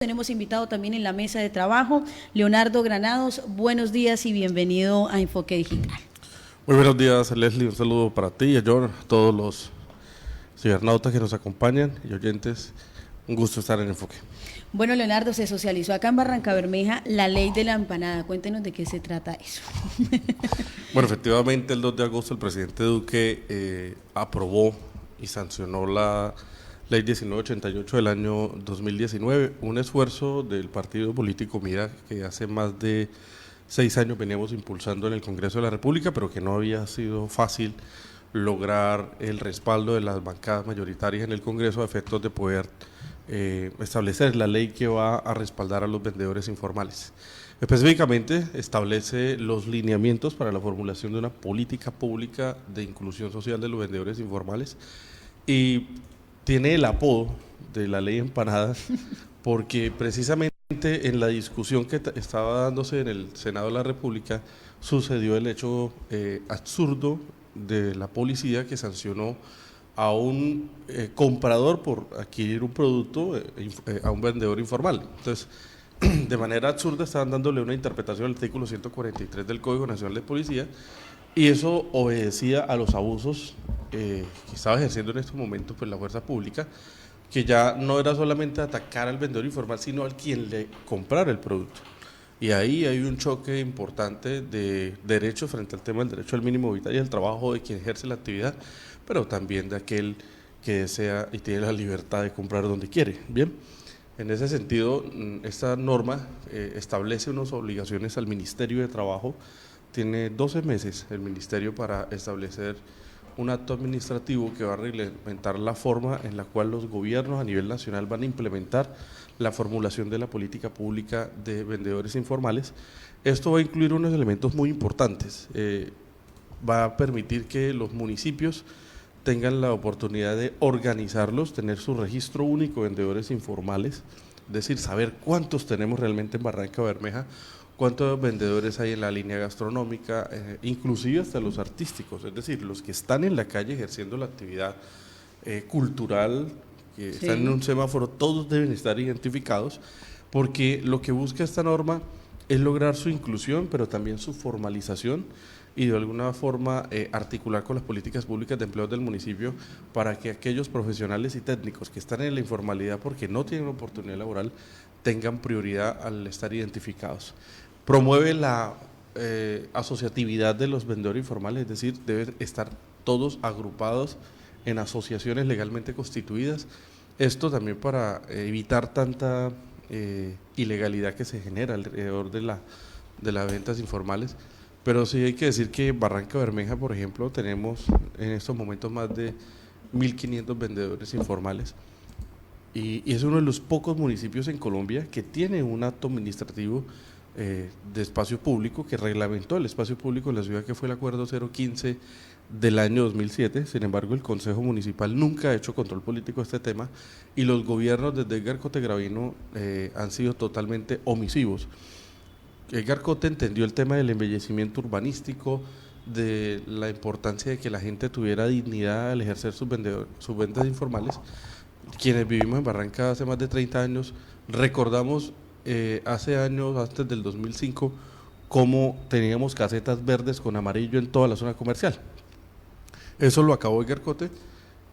Tenemos invitado también en la mesa de trabajo, Leonardo Granados. Buenos días y bienvenido a Enfoque Digital. Muy buenos días, Leslie. Un saludo para ti y a John, a todos los cibernautas que nos acompañan y oyentes. Un gusto estar en Enfoque. Bueno, Leonardo, se socializó acá en Barrancabermeja la ley de la empanada. Cuéntenos de qué se trata eso. Bueno, efectivamente, el 2 de agosto el presidente Duque aprobó y sancionó la Ley 1988 del año 2019, un esfuerzo del partido político MIRA que hace más de 6 años veníamos impulsando en el Congreso de la República, pero que no había sido fácil lograr el respaldo de las bancadas mayoritarias en el Congreso a efectos de poder establecer la ley que va a respaldar a los vendedores informales. Específicamente establece los lineamientos para la formulación de una política pública de inclusión social de los vendedores informales y tiene el apodo de la ley empanada porque precisamente en la discusión que estaba dándose en el Senado de la República sucedió el hecho absurdo de la policía que sancionó a un comprador por adquirir un producto a un vendedor informal. Entonces, de manera absurda estaban dándole una interpretación al artículo 143 del Código Nacional de Policía y eso obedecía a los abusos que estaba ejerciendo en estos momentos pues, la fuerza pública, que ya no era solamente atacar al vendedor informal, sino al quien le comprara el producto. Y ahí hay un choque importante de derechos frente al tema del derecho al mínimo vital y al trabajo de quien ejerce la actividad, pero también de aquel que desea y tiene la libertad de comprar donde quiere. Bien, en ese sentido, esta norma establece unas obligaciones al Ministerio de Trabajo. Tiene 12 meses el Ministerio para establecer un acto administrativo que va a reglamentar la forma en la cual los gobiernos a nivel nacional van a implementar la formulación de la política pública de vendedores informales. Esto va a incluir unos elementos muy importantes. Va a permitir que los municipios tengan la oportunidad de organizarlos, tener su registro único de vendedores informales, es decir, saber cuántos tenemos realmente en Barrancabermeja, cuántos vendedores hay en la línea gastronómica, inclusive hasta los artísticos, es decir, los que están en la calle ejerciendo la actividad cultural, que sí están en un semáforo, todos deben estar identificados, porque lo que busca esta norma es lograr su inclusión, pero también su formalización y de alguna forma articular con las políticas públicas de empleo del municipio para que aquellos profesionales y técnicos que están en la informalidad porque no tienen oportunidad laboral tengan prioridad al estar identificados. Promueve la asociatividad de los vendedores informales, es decir, deben estar todos agrupados en asociaciones legalmente constituidas. Esto también para evitar tanta ilegalidad que se genera alrededor de las ventas informales. Pero sí hay que decir que en Barrancabermeja, por ejemplo, tenemos en estos momentos más de 1.500 vendedores informales y es uno de los pocos municipios en Colombia que tiene un acto administrativo de espacio público que reglamentó el espacio público en la ciudad, que fue el acuerdo 015 del año 2007. Sin embargo, el Consejo Municipal nunca ha hecho control político de este tema y los gobiernos desde Edgar Cote Gravino han sido totalmente omisivos. Edgar Cote entendió el tema del embellecimiento urbanístico, de la importancia de que la gente tuviera dignidad al ejercer sus ventas informales. Quienes vivimos en Barranca hace más de 30 años, recordamos hace años, antes del 2005, cómo teníamos casetas verdes con amarillo en toda la zona comercial. Eso lo acabó Edgar Cote,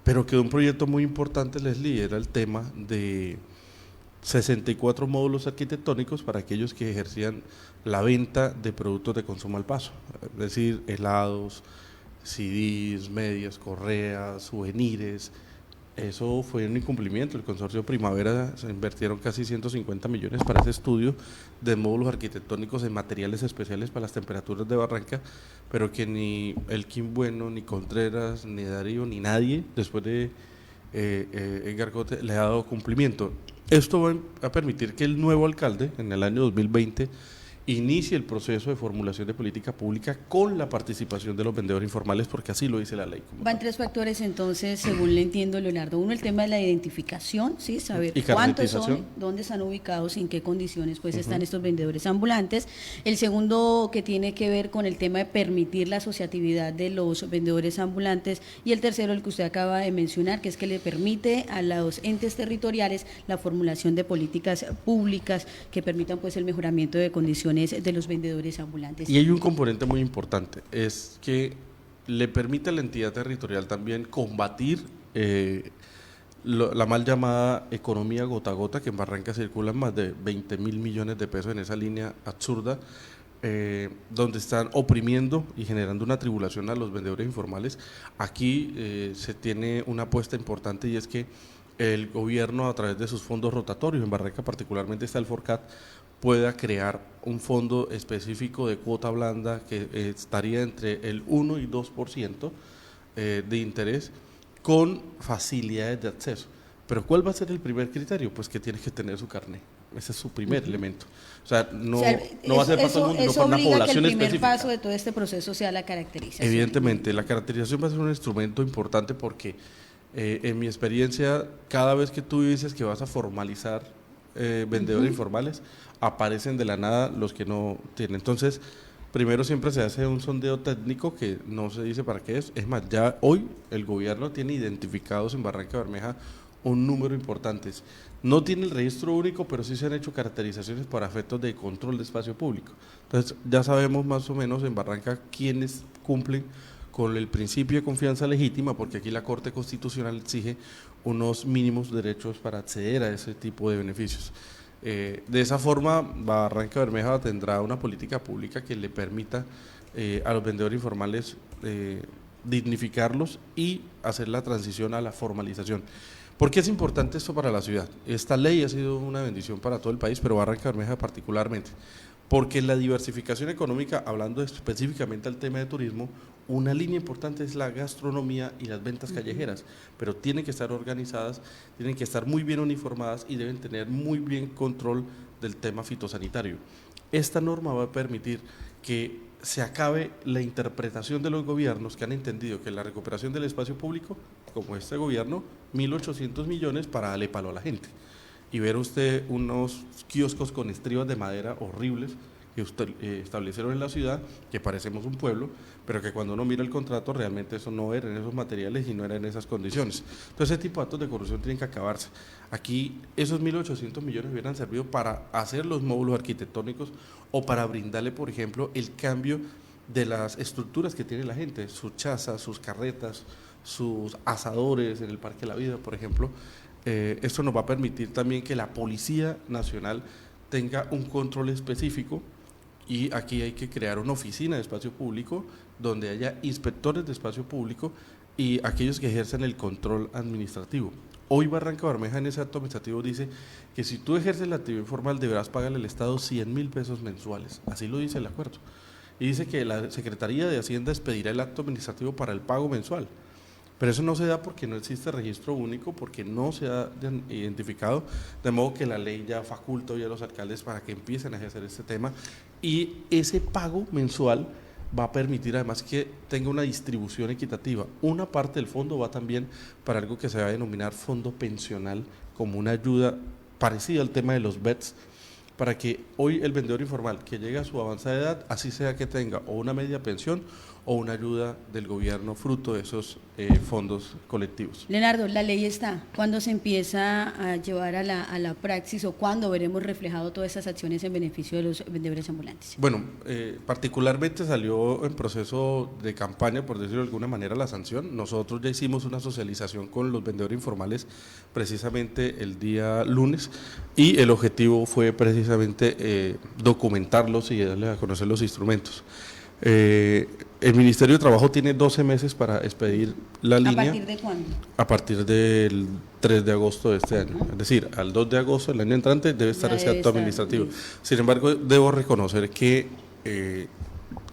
pero quedó un proyecto muy importante, Leslie, era el tema de 64 módulos arquitectónicos para aquellos que ejercían la venta de productos de consumo al paso, es decir, helados, CDs, medias, correas, souvenirs. Eso fue un incumplimiento. El consorcio Primavera se invirtieron casi 150 millones para ese estudio de módulos arquitectónicos en materiales especiales para las temperaturas de Barranca, pero que ni Elkin Bueno, ni Contreras, ni Darío, ni nadie después de Edgar Cote le ha dado cumplimiento. Esto va a permitir que el nuevo alcalde en el año 2020 inicie el proceso de formulación de política pública con la participación de los vendedores informales, porque así lo dice la ley. Van tres factores entonces, según le entiendo, Leonardo. Uno, el tema de la identificación, ¿sí? Saber cuántos son, dónde están ubicados, en qué condiciones pues están estos vendedores ambulantes. El segundo, que tiene que ver con el tema de permitir la asociatividad de los vendedores ambulantes. Y el tercero, el que usted acaba de mencionar, que es que le permite a los entes territoriales la formulación de políticas públicas que permitan pues el mejoramiento de condiciones de los vendedores ambulantes. Y hay un componente muy importante, es que le permite a la entidad territorial también combatir la mal llamada economía gota a gota, que en Barranca circulan más de 20.000 millones de pesos en esa línea absurda, donde están oprimiendo y generando una tribulación a los vendedores informales. Aquí se tiene una apuesta importante, y es que el gobierno, a través de sus fondos rotatorios, en Barranca particularmente está el FORCAT, pueda crear un fondo específico de cuota blanda que estaría entre el 1 y 2% de interés, con facilidades de acceso. Pero ¿cuál va a ser el primer criterio? Pues que tienes que tener su carné. Ese es su primer elemento. O sea, no va a ser para todo el mundo, no para una población específica. Que el primer paso de todo este proceso sea la caracterización. Evidentemente, la caracterización va a ser un instrumento importante, porque en mi experiencia, cada vez que tú dices que vas a formalizar vendedores informales, aparecen de la nada los que no tienen. Entonces, primero siempre se hace un sondeo técnico que no se dice para qué es. Es más, ya hoy el gobierno tiene identificados en Barranca Bermeja un número importante. No tiene el registro único, pero sí se han hecho caracterizaciones para efectos de control de espacio público. Entonces, ya sabemos más o menos en Barranca quiénes cumplen con el principio de confianza legítima, porque aquí la Corte Constitucional exige unos mínimos derechos para acceder a ese tipo de beneficios. De esa forma, Barranca Bermeja tendrá una política pública que le permita a los vendedores informales dignificarlos y hacer la transición a la formalización. ¿Por qué es importante esto para la ciudad? Esta ley ha sido una bendición para todo el país, pero Barranca Bermeja particularmente, porque la diversificación económica, hablando específicamente del tema de turismo, una línea importante es la gastronomía y las ventas callejeras, pero tienen que estar organizadas, tienen que estar muy bien uniformadas y deben tener muy bien control del tema fitosanitario. Esta norma va a permitir que se acabe la interpretación de los gobiernos que han entendido que la recuperación del espacio público, como este gobierno, 1.800 millones para darle palo a la gente. Y ver usted unos kioscos con estribas de madera horribles que usted establecieron en la ciudad, que parecemos un pueblo, pero que cuando uno mira el contrato realmente eso no era en esos materiales y no era en esas condiciones. Entonces ese tipo de actos de corrupción tienen que acabarse. Aquí esos 1.800 millones hubieran servido para hacer los módulos arquitectónicos o para brindarle, por ejemplo, el cambio de las estructuras que tiene la gente, sus chazas, sus carretas, sus asadores en el Parque de la Vida, por ejemplo. Esto nos va a permitir también que la Policía Nacional tenga un control específico, y aquí hay que crear una oficina de espacio público donde haya inspectores de espacio público y aquellos que ejercen el control administrativo. Hoy Barranca Bermeja en ese acto administrativo dice que si tú ejerces la actividad informal deberás pagarle al Estado 100.000 pesos mensuales, así lo dice el acuerdo. Y dice que la Secretaría de Hacienda expedirá el acto administrativo para el pago mensual. Pero eso no se da porque no existe registro único, porque no se ha identificado, de modo que la ley ya faculta hoy a los alcaldes para que empiecen a ejercer este tema, y ese pago mensual va a permitir además que tenga una distribución equitativa. Una parte del fondo va también para algo que se va a denominar fondo pensional, como una ayuda parecida al tema de los BETS, para que hoy el vendedor informal que llega a su avanzada edad, así sea que tenga o una media pensión o una ayuda del gobierno fruto de esos fondos colectivos. Leonardo, la ley está. ¿Cuándo se empieza a llevar a la praxis, o cuándo veremos reflejado todas esas acciones en beneficio de los vendedores ambulantes? Bueno, particularmente salió en proceso de campaña, por decirlo de alguna manera, la sanción. Nosotros ya hicimos una socialización con los vendedores informales precisamente el día lunes, y el objetivo fue precisamente documentarlos y darles a conocer los instrumentos. El Ministerio de Trabajo tiene 12 meses para expedir la línea. ¿A partir de cuándo? A partir del 3 de agosto de este año. Es decir, al 2 de agosto del año entrante debe estar ese acto administrativo. Sin embargo, debo reconocer que,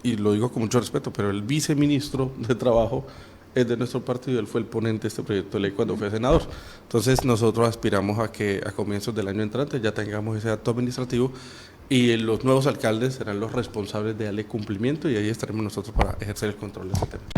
y lo digo con mucho respeto, pero el viceministro de Trabajo es de nuestro partido, él fue el ponente de este proyecto de ley cuando fue senador. Entonces nosotros aspiramos a que a comienzos del año entrante ya tengamos ese acto administrativo y los nuevos alcaldes serán los responsables de darle cumplimiento y ahí estaremos nosotros para ejercer el control de este tema.